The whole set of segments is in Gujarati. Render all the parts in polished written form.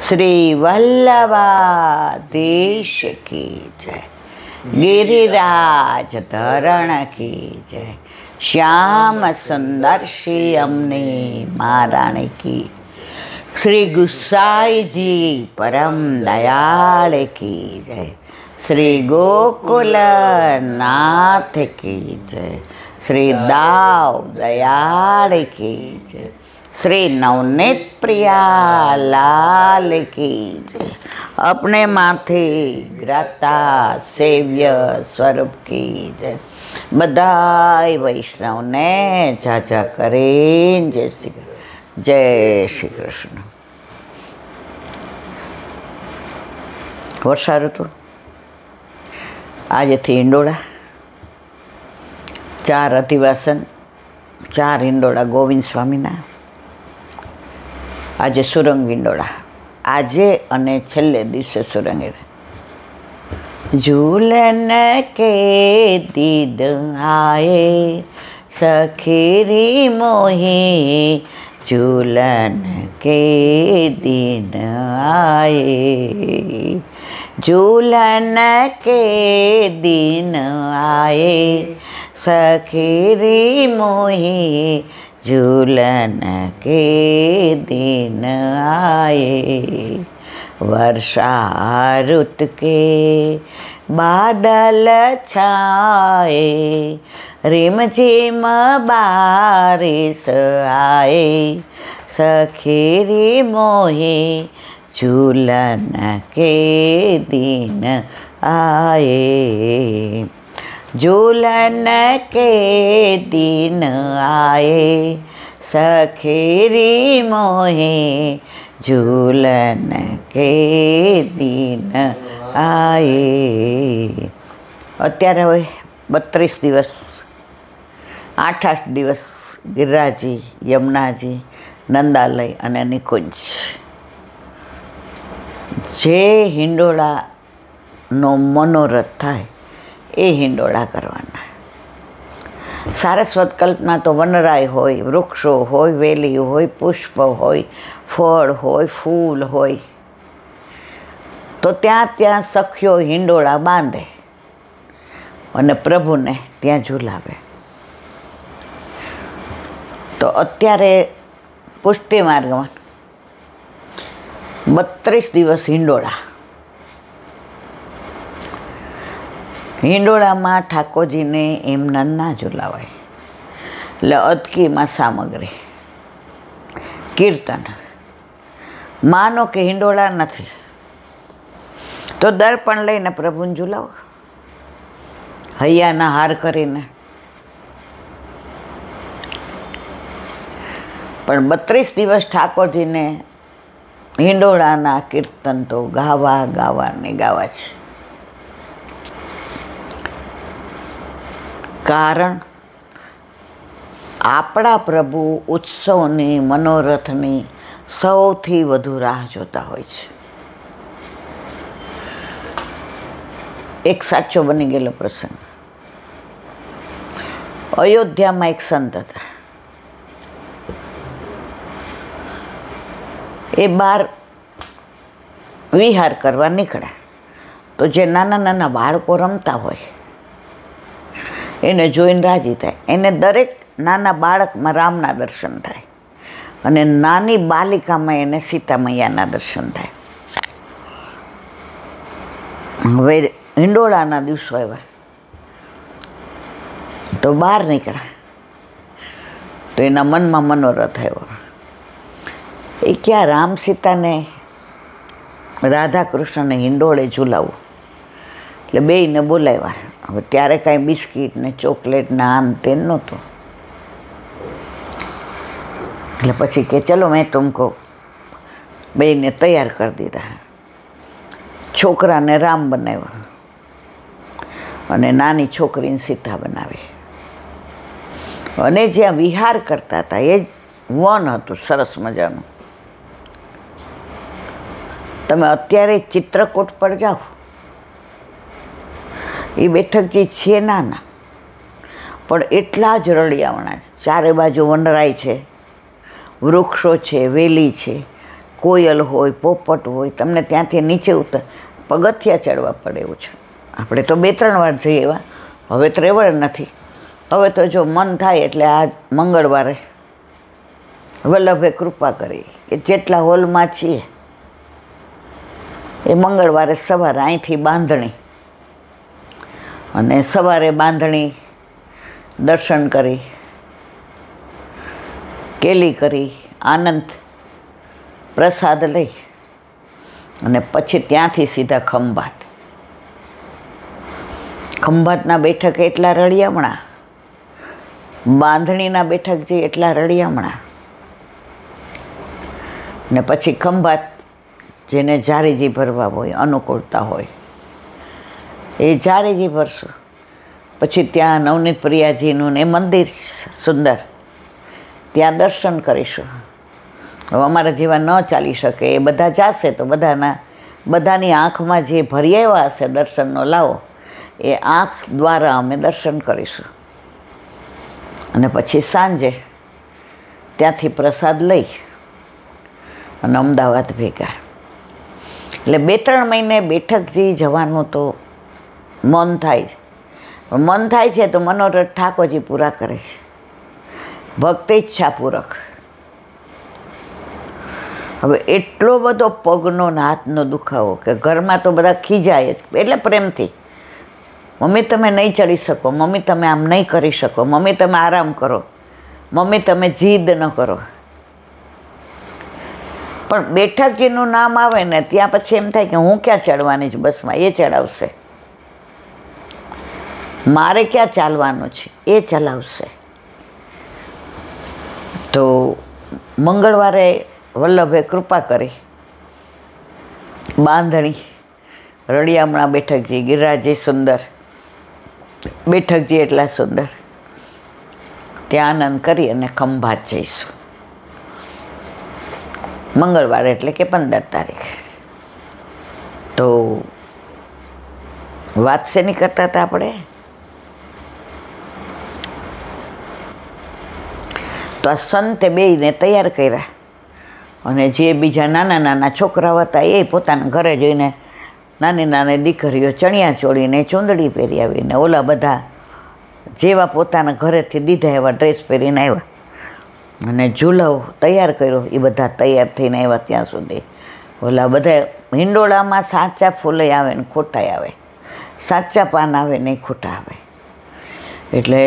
શ્રી વલ્લભાધીશ કી જય, गिरिराज धरण की जय, श्याम सुंदर श्री अमने महाराण की, श्री गुसाई जी परम दयाल की जय, श्री गोकुल नाथ की जय, श्री दाव दयाल की जय, श्री नवनीत प्रिया लाल की जय, अपने माथे ग्राता सेव्य स्वरूप की जय। बधाई वैष्णव ने जाजा करें जय श्री कृष्ण। वर्षा ऋतु आज थी हिंडोळा, 4 अधिवासन, 4 हिंडोळा गोविंद स्वामीना। आज सुरंग हिंडोळा, आजे अने छेल्ले दिवसे सुरंग। झूलन के दीद आए सखीरी मोही, झूलन के दीद आए, झूलन के दिन आए सखीरी मोही, झूलन के दिन आए। वर्षा ऋतु के बादल छाए, रिम झिम बारिश आए सखीरी मोही, झूलन के दिन आए, झूलन के दिन आए सखीरी मोहे, झूलन के दिन आए। अत्यारे होय 32 दिवस, 8 दिवस गिरिराजी, यमुनाजी, नंदालय अने निकुंज। जे हिंडोळानो मनोरथ थाय ए हिंडोळा करवाना। सारस्वत कल्पना तो वनराय होय, वृक्षो होय, वेली होय, पुष्प होय, फळ होय, फूल होय, तो त्या सखियो हिंडोळा बांधे અને પ્રભુને ત્યાં ઝુલાવે। તો અત્યારે પુષ્ટિ માર્ગમાં 32 દિવસ હિંડોળા। हिंडोळामां ठाकोरजीने एमना ना झूलावाय, એટલે અદકીમાં સામગ્રી, કીર્તન। માનો કે હિંડોળા નથી તો દર્પણ લઈને પ્રભુને ઝૂલાવો, હૈયાના હાર કરીને। પણ 32 દિવસ ઠાકોરજીને હિંડોળાના કીર્તન તો ગાવા ને ગાવા છે। कारण आपणा प्रभु उत्सवनी मनोरथनी सौथी वधु राह जोता होय छे। एक साचो बनी गेलो प्रसंग। अयोध्या में एक संत हता, ए बार विहार करवा निकळ्या तो जे नाना नाना बाळको रमता होय એને જોઈને રાજી થાય। એને દરેક નાના બાળકમાં રામના દર્શન થાય અને નાની બાલિકામાં એને સીતા મૈયાના દર્શન થાય। હવે હિંડોળાના દિવસો આવ્યા તો બહાર નીકળ્યા તો એના મનમાં મનોરથ આવ્યો, એ ક્યાં રામ સીતાને રાધા કૃષ્ણને હિંડોળે ઝૂલાવું। એટલે બેયને બોલાવ્યા। હવે ત્યારે કાંઈ બિસ્કીટ ને ચોકલેટ ને આમ તેમ નહોતું, એટલે પછી કે ચલો મેં તુમકો, બેયને તૈયાર કરી દીધા। છોકરાને રામ બનાવ્યો અને નાની છોકરીને સીતા બનાવી। અને જ્યાં વિહાર કરતા હતા એ જ વન હતું સરસ મજાનું। તમે અત્યારે ચિત્રકૂટ પર જાઓ, એ બેઠકજી છે નાના પણ એટલા જ રળિયામણા છે। ચારે બાજુ વનરાય છે, વૃક્ષો છે, વેલી છે, કોયલ હોય, પોપટ હોય, તમને ત્યાંથી નીચે પગથિયા ચડવા પડે એવું છે. આપણે તો 2-3 વાર જઈએ એવા, હવે ત્રેવડ નથી. હવે તો જો મન થાય એટલે આ મંગળવારે વલ્લભે કૃપા કરી કે જેટલા હોલમાં છીએ એ મંગળવારે સવારે અહીંથી બાંધણી, અને સવારે બાંધણી દર્શન કરી, કેલી કરી, આનંદ પ્રસાદ લઈ અને પછી ત્યાંથી સીધા ખંભાત. ખંભાતના બેઠક એટલા રળિયામણા, બાંધણીના બેઠક જે એટલા રળિયામણા, ને પછી ખંભાત જેને જારીજી ભરવા હોય, અનુકૂળતા હોય એ જારીજી ભરશું. પછી ત્યાં નવનીત પ્રિયાજીનું એ મંદિર સુંદર, ત્યાં દર્શન કરીશું. હવે અમારા જેવા ન ચાલી શકે એ બધા જશે તો બધાની આંખમાં જે ભરી આવ્યા હશે દર્શનનો લાવો, એ આંખ દ્વારા અમે દર્શન કરીશું. અને પછી સાંજે ત્યાંથી પ્રસાદ લઈ અને અમદાવાદ ભેગા. એટલે 2-3 મહિને બેઠકજી જવાનું તો મન થાય છે. મન થાય છે તો મનોરથ ઠાકોરજી પૂરા કરે છે. ભક્ત ઈચ્છા પૂરક. હવે એટલો બધો પગનો ને હાથનો દુખાવો કે ઘરમાં તો બધા ખીજાય જ, એટલે પ્રેમથી, મમ્મી તમે નહીં ચડી શકો, મમ્મી તમે આમ નહીં કરી શકો, મમ્મી તમે આરામ કરો, મમ્મી તમે જીદ ન કરો. પણ બેઠકજીનું નામ આવે ને ત્યાં પછી એમ થાય કે હું ક્યાં ચડવાની છું બસમાં, એ ચડાવશે. મારે ક્યાં ચાલવાનું છે, એ ચલાવશે. તો મંગળવારે વલ્લભે કૃપા કરી, બાંધણી, રળિયામણા બેઠકજી, ગિરિરાજજી સુંદર, બેઠકજી એટલા સુંદર, ત્યાં આનંદ કરી અને ખંભાત જઈશું. મંગળવાર એટલે કે 15 તારીખે. તો વાત શેની કરતા હતા આપણે? તો આ સંતે બેયને તૈયાર કર્યા, અને જે બીજા નાના છોકરાઓ હતા એ પોતાના ઘરે જઈને નાની દીકરીઓ ચણિયા ચોળીને ચૂંદડી પહેરી આવીને, ઓલા બધા જેવા પોતાના ઘરેથી દીધા એવા ડ્રેસ પહેરીને આવ્યા, અને ઝૂલાઓ તૈયાર કર્યો. એ બધા તૈયાર થઈને આવ્યા ત્યાં સુધી. ઓલા બધા હિંડોળામાં સાચા ફૂલે આવે ને ખોટા આવે, સાચા પાન આવે ને ખોટા આવે. એટલે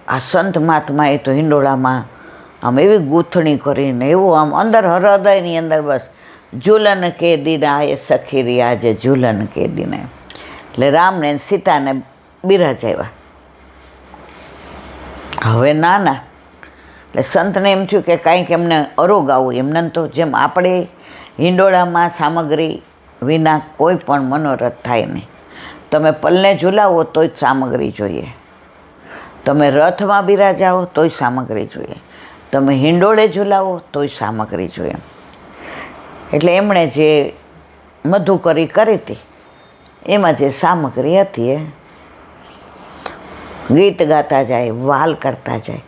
આ સંત મહાત્માએ તો હિંડોળામાં આમ એવી ગૂંથણી કરીને, એવું આમ અંદર હૃદયની અંદર બસ ઝૂલન કે દિન આયે સખીરી આજે ઝૂલન કે દિને. એટલે રામને સીતાને બિરાજાવ્યા. હવે નાના એટલે સંતને એમ થયું કે કાંઈક એમને અરોગ આવું. એમને તો જેમ આપણે હિંડોળામાં સામગ્રી વિના કોઈ પણ મનોરથ થાય નહીં. તમે પલને ઝૂલાવો તોય જ સામગ્રી જોઈએ, તમે રથમાં બિરાજાવો તોય સામગ્રી જોઈએ, તમે હિંડોળે ઝૂલાવો તોય સામગ્રી જોઈએ. એટલે એમણે જે મધુકરી કરી હતી એમાં જે સામગ્રી હતી એ ગીત ગાતા જાય, વાલ કરતા જાય.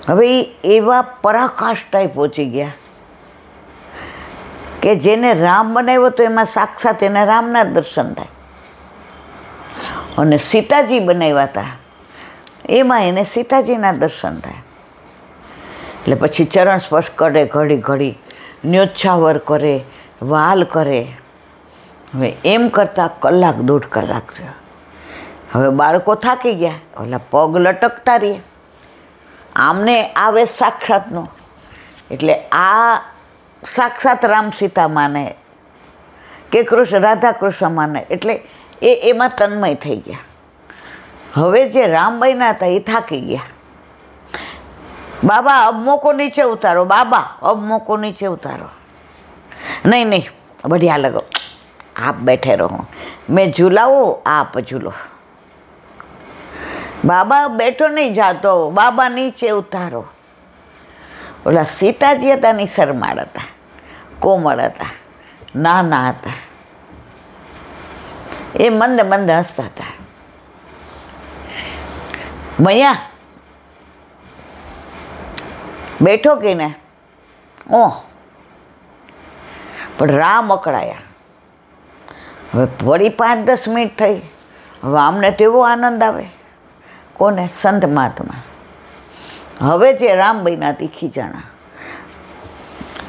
હવે એ એવા પરાકાષ્ઠાએ પહોંચી ગયા કે જેને રામ બનાવ્યો તો એમાં સાક્ષાત એને રામના દર્શન થાય, અને સીતાજી બનાવ્યા હતા એમાં એને સીતાજીના દર્શન થાય. એટલે પછી ચરણ સ્પર્શ કરે, ઘડી ન્યોચ્છાવર કરે, વાલ કરે. હવે એમ કરતાં 1-1.5 કલાક થયો. હવે બાળકો થાકી ગયા, ઓલા પગ લટકતા રહીએ. આમને આવે સાક્ષાતનો, એટલે આ સાક્ષાત રામ સીતા માને કે રાધા કૃષ્ણ માને, એટલે એમાં તન્મય થઈ ગયા. હવે જે રામ બન્યા હતા એ થાકી ગયા. બાબા અબ મોકો નીચે ઉતારો, બાબા અબ મોકો નીચે ઉતારો. નહીં बढ़िया लगो, आप बैठे रहो, मैं झूलाऊँ आप झूलो. બાબા બેઠો નહીં જાતો, બાબા નીચે ઉતારો. ઓલા સીતાજી હતા ની શરમાળ હતા, કોમળ હતા, નાના હતા. એ મંદ હસતા હતા. મૈયા બેઠો કે ને? ઓહ પણ રામ અકળાયા. હવે વળી 5-10 મિનિટ થઈ. હવે આમને તો એવો આનંદ આવે. કોને? સંત મહાત્મા. હવે જે રામ બન્યા તીખી જાણા.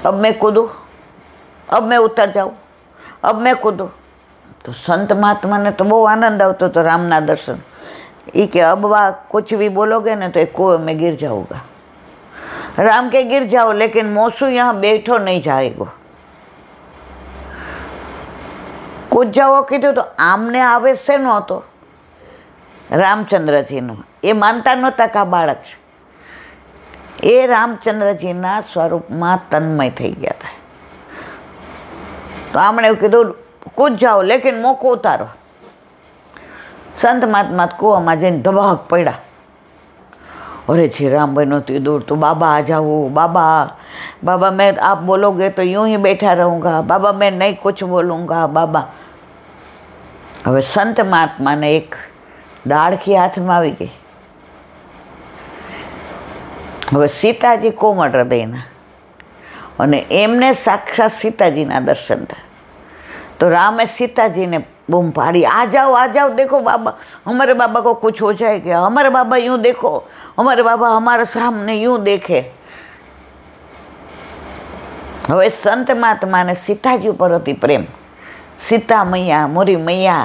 અબ મેં કૂદું, અબ મેં ઉતર જાઉં, અબ મેં કૂદું. તો સંત મહાત્માને તો બહુ આનંદ આવતો હતો રામના દર્શન. એ કે अब कुछ भी बोलोगे ना तो एक कुएं में गिर जाऊंगा. राम के गिर जाओ लेकिन मोसू यहाँ बैठो नहीं जाएगो. કૂદ જાઓ કીધું તો આમને આવેશ શેનો હતો? રામચંદ્રજીનો. એ માનતા નહોતા કે આ બાળક છે. એ રામચંદ્રજીના સ્વરૂપમાં તન્મય થઈ ગયા હતા. તો આમણે એવું કીધું કૂદ જાઓ લેકિન મોકો ઉતારો. સંત મહાત્મા કૂવામાં જઈને ધબાક પડ્યા. અરે જે રામભાઈ નહોતું દૂર તો બાબા આ જાઓ, બાબા बाबा मैं आप बोलोगे तो यूं ही बैठा रहूँगा, बाबा मैं नहीं कुछ बोलूँगा बाबा. હવે સંત મહાત્માને એક ડાળખી હાથમાં આવી ગઈ. હવે સીતાજી કોમળ હૃદયના અને એમને સાક્ષાત સીતાજીના દર્શન થાય. તો રામે સીતાજીને બૂમ પાડી, आ जाओ देखो बाबा, हमारे बाबा को कुछ हो जाएगा, हमारे बाबा यूं देखो, हमारे बाबा हमारे सामने यूं देखे. હવે સંત મહાત્માને સીતાજી ઉપર હતી પ્રેમ. सीता मैया मोरी मैया.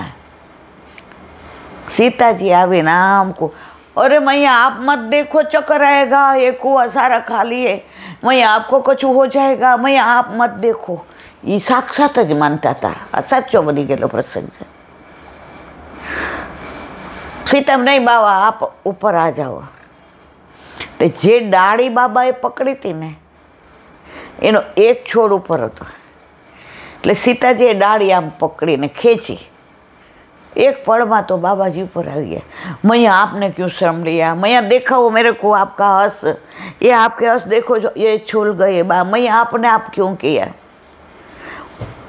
सीता जी आवे नाम को, अरे मैया आप मत देखो चक्कर आएगा, ये कुआ सारा खाली है, मैया आपको कुछ हो जाएगा, मैया आप मत देखो. ये साक्षात ज मानता था. आ साचो बनी गेलो प्रसंग है. सीता नहीं बाबा आप ऊपर आ जाओ. तो जे डाड़ी बाबाए पकड़ी थी ने एनो एक छोड़ ऊपर હતો. એટલે સીતાજીએ ડાળી આમ પકડીને ખેંચી. एक पल में तो बाबा जी ऊपर आ गया. मैया आपने क्यों शर्म लिया, मैया देखो मेरे को आपका हंस, ये आपके हंस देखो जो ये छूल गए बा, मैया आपने आप क्यों किया.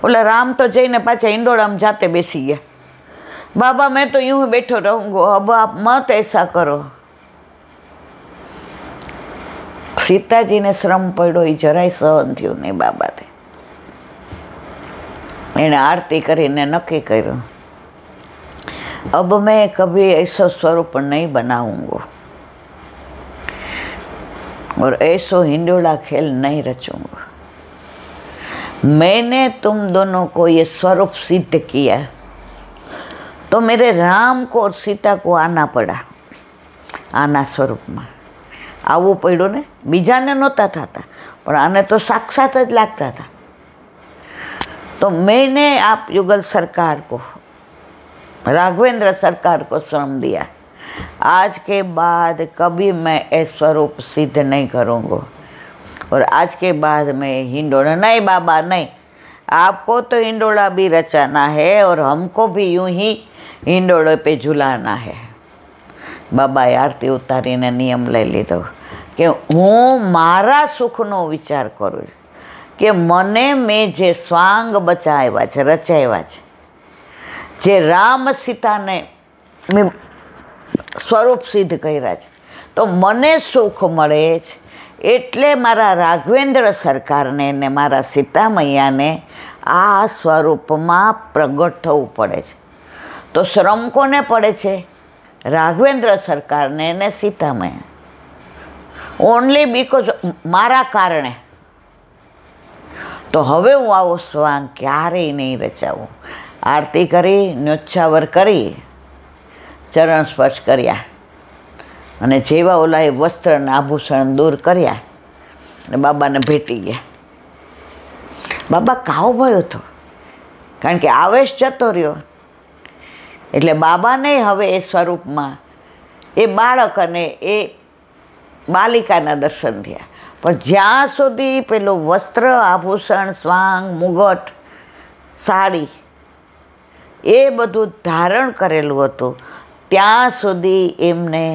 बोला राम तो जईने पाछा इंडोळाम जाते बेसी गया. बाबा मैं तो यूं ही बैठो रहूँगा, अब आप मत ऐसा करो. सीताजी ने श्रम पड़ो ये જરાય सहन थयो नहीं बाबा थे. एने आरती करीने नक्की कर्युं, अब मैं कभी ऐसा स्वरूप नहीं बनाऊंगा और ऐसो हिंडोला खेल नहीं रचूंगा. मैंने तुम दोनों को ये स्वरूप सिद्ध किया तो मेरे राम को और सीता को आना पड़ा. आना स्वरूप में आवू पड़ो ने. बीजाने नहोता थता पण आने तो साक्षात ज लागता था. तो मैंने आप युगल सरकार को, राघवेंद्र सरकार को श्रम दिया. आज के बाद कभी मैं ऐसा स्वरूप सिद्ध नहीं करूँगा और आज के बाद मैं हिंडोला नहीं बाबा नहीं, आपको तो हिंडोला भी रचाना है और हमको भी यूं ही हिंडोले पे झूलाना है. बाबाए आरती उतारीने नियम लई लीधो कि हूँ मारा सुखनो विचार करूँ कि मने में जे स्वांग बचाव्या छे, रचाव्या छे, जे राम सीता ने स्वरूप सिद्ध कर्या छे, तो मने सुख मळे छे. एटले मारा राघवेंद्र सरकार ने मारा सीता मैया ने आ स्वरूप में प्रगट थवुं पड़े छे. तो श्रम कोने पड़े छे? राघवेंद्र सरकार ने सीता मैया. ओनली बिकॉज मारा कारणे. तो हवे हूँ आवो स्वांग क्यारेय नहीं रचावुं. आरती करी, न्योच्छावर करी, चरण स्पर्श कर्या अने जेवा ओलाए वस्त्र ने आभूषण दूर कर्या ने बाबाने भेटी गया. बाबा काव भयो तो, कारण के आवेश जतो रह्यो. एटले बाबाने हवे ए स्वरूपमां ए बाळक अने ए बालिकाना दर्शन थया. पण ज्यां सुधी पेलो वस्त्र, आभूषण, स्वांग, मुगट, साड़ी ए बधुं धारण करेलुं हतुं त्यां सुधी एमने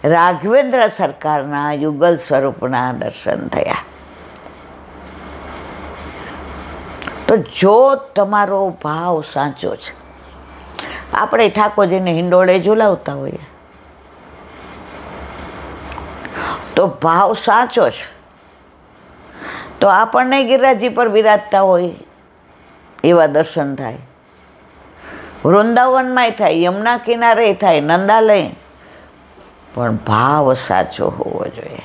राघवेंद्र सरकारना युगल स्वरूपना दर्शन थया. तो जो तमारो भाव साचो छे, आपणे ठाकोरजीने हिंडोळे झूलावता होईए तो भाव साचो छे तो आपणे गिरिराजी पर विराजता होय એવા દર્શન થાય. વૃંદાવનમાંય થાય, યમુના કિનારે થાય, નંદાલય, પણ ભાવ સાચો હોવો જોઈએ.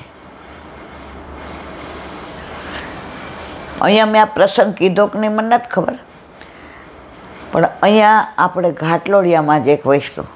અહીંયા મેં આ પ્રસંગ કીધો કે નહીં મને નથી ખબર, પણ અહીંયા આપણે ઘાટલોડિયામાં જ એક વૈષ્ણવ